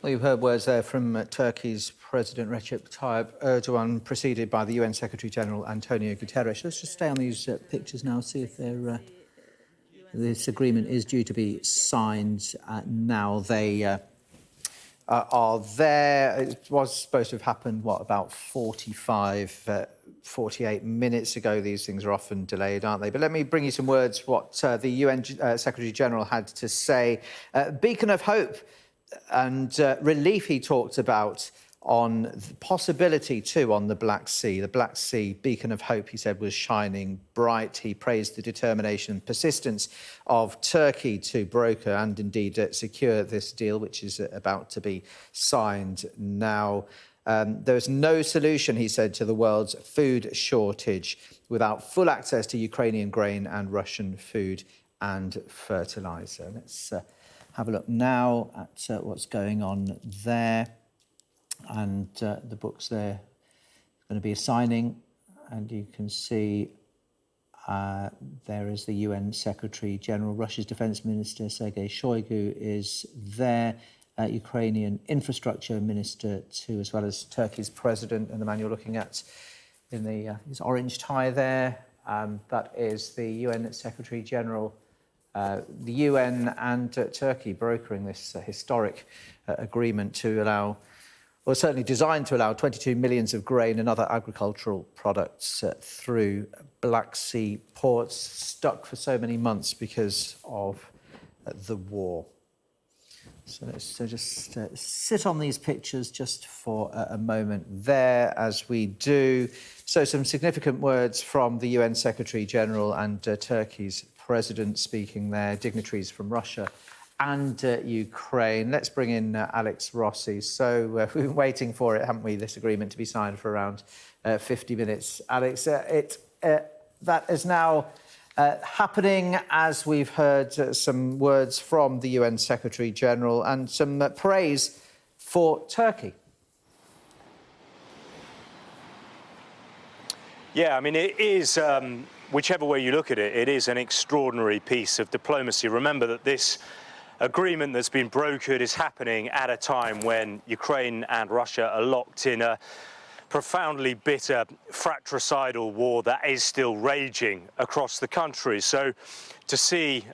Well, you've heard words there from Turkey's President Recep Tayyip Erdogan, preceded by the UN Secretary-General Antonio Guterres. Let's just stay on these pictures now, see if this agreement is due to be signed now. They are there. It was supposed to have happened, about 48 minutes ago. These things are often delayed, aren't they? But let me bring you some words, what the UN Secretary-General had to say. Beacon of hope and relief he talked about on the possibility too on the Black Sea. The Black Sea, beacon of hope, he said, was shining bright. He praised the determination and persistence of Turkey to broker and indeed secure this deal, which is about to be signed now. There's no solution, he said, to the world's food shortage without full access to Ukrainian grain and Russian food and fertiliser. Let's have a look now at what's going on there. And the book's there. It's going to be a signing. And you can see there is the UN Secretary-General. Russia's Defence Minister Sergei Shoigu is there. Ukrainian Infrastructure Minister too, as well as Turkey's President. And the man you're looking at in his orange tie there, that is the UN Secretary-General. The UN and Turkey brokering this historic agreement to allow, well, certainly designed to allow 22 millions of grain and other agricultural products through Black Sea ports, stuck for so many months because of the war. So let's just sit on these pictures just for a moment there as we do. So some significant words from the UN Secretary-General and Turkey's President speaking there, dignitaries from Russia and Ukraine. Let's bring in Alex Rossi. So we've been waiting for it, haven't we, this agreement to be signed for around 50 minutes. Alex, that is now happening as we've heard some words from the UN Secretary-General and some praise for Turkey. Yeah, I mean, it is, whichever way you look at it, it is an extraordinary piece of diplomacy. Remember that this agreement that's been brokered is happening at a time when Ukraine and Russia are locked in a profoundly bitter, fratricidal war that is still raging across the country. So to see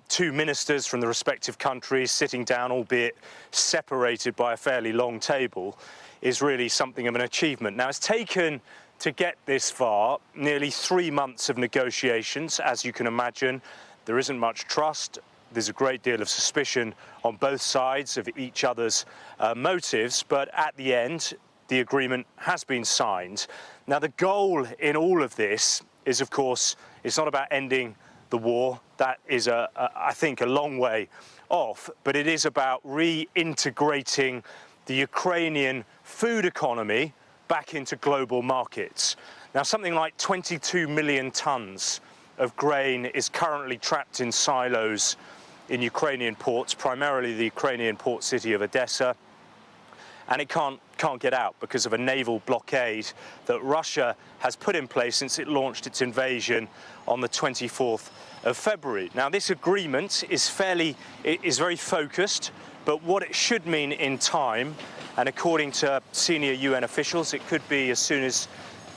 two ministers from the respective countries sitting down, albeit separated by a fairly long table, is really something of an achievement. Now, it's taken to get this far nearly 3 months of negotiations. As you can imagine, there isn't much trust. There's a great deal of suspicion on both sides of each other's motives, but at the end, the agreement has been signed. Now, the goal in all of this is, of course, it's not about ending the war. That is, I think, a long way off, but it is about reintegrating the Ukrainian food economy back into global markets. Now, something like 22 million tons of grain is currently trapped in silos in Ukrainian ports, primarily the Ukrainian port city of Odessa, and it can't get out because of a naval blockade that Russia has put in place since it launched its invasion on the 24th of February. Now, this agreement is very focused, but what it should mean in time, and according to senior UN officials, it could be as soon as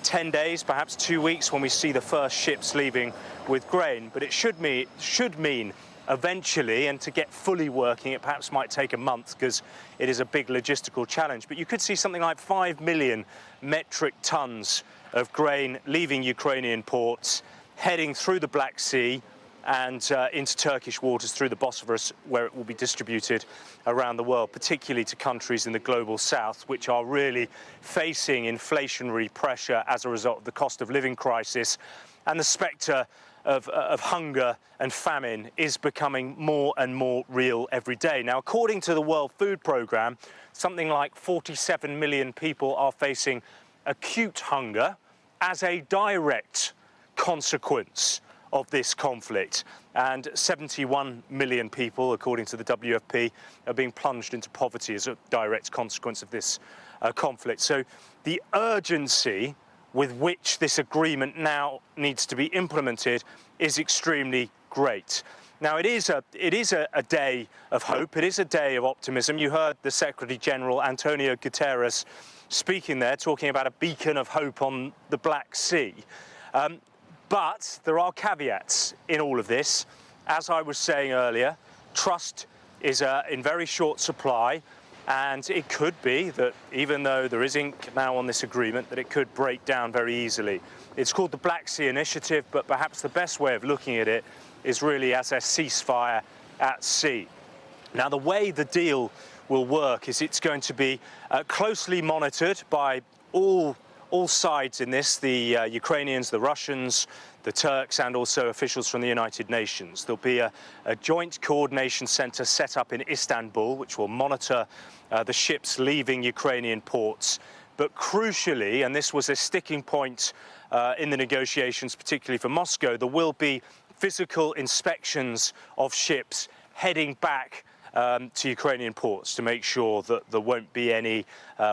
10 days, perhaps 2 weeks, when we see the first ships leaving with grain. But it should mean eventually, and to get fully working, it perhaps might take a month because it is a big logistical challenge. But you could see something like 5 million metric tons of grain leaving Ukrainian ports, heading through the Black Sea and into Turkish waters through the Bosphorus, where it will be distributed around the world, particularly to countries in the global south, which are really facing inflationary pressure as a result of the cost of living crisis, and the spectre of hunger and famine is becoming more and more real every day. Now, according to the World Food Programme, something like 47 million people are facing acute hunger as a direct consequence of this conflict, and 71 million people, according to the WFP, are being plunged into poverty as a direct consequence of this conflict. So the urgency with which this agreement now needs to be implemented is extremely great. Now, it is a day of hope. It is a day of optimism. You heard the Secretary-General, Antonio Guterres, speaking there, talking about a beacon of hope on the Black Sea. But there are caveats in all of this. As I was saying earlier, trust is in very short supply, and it could be that even though there is ink now on this agreement, that it could break down very easily. It's called the Black Sea Initiative, but perhaps the best way of looking at it is really as a ceasefire at sea. Now, the way the deal will work is it's going to be closely monitored by all sides in this, the Ukrainians, the Russians, the Turks, and also officials from the United Nations. There'll be a joint coordination centre set up in Istanbul, which will monitor the ships leaving Ukrainian ports. But crucially, and this was a sticking point in the negotiations, particularly for Moscow, there will be physical inspections of ships heading back to Ukrainian ports to make sure that there won't be any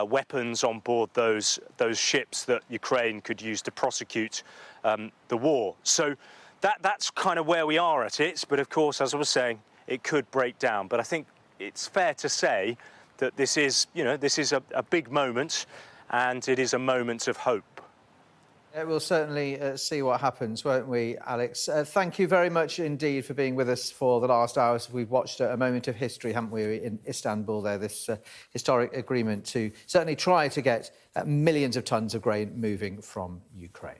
weapons on board those ships that Ukraine could use to prosecute the war. So that's kind of where we are at it. But of course, as I was saying, it could break down. But I think it's fair to say that this is a big moment, and it is a moment of hope. Yeah, we'll certainly see what happens, won't we, Alex? Thank you very much indeed for being with us for the last hours. We've watched a moment of history, haven't we, in Istanbul there, this historic agreement to certainly try to get millions of tonnes of grain moving from Ukraine.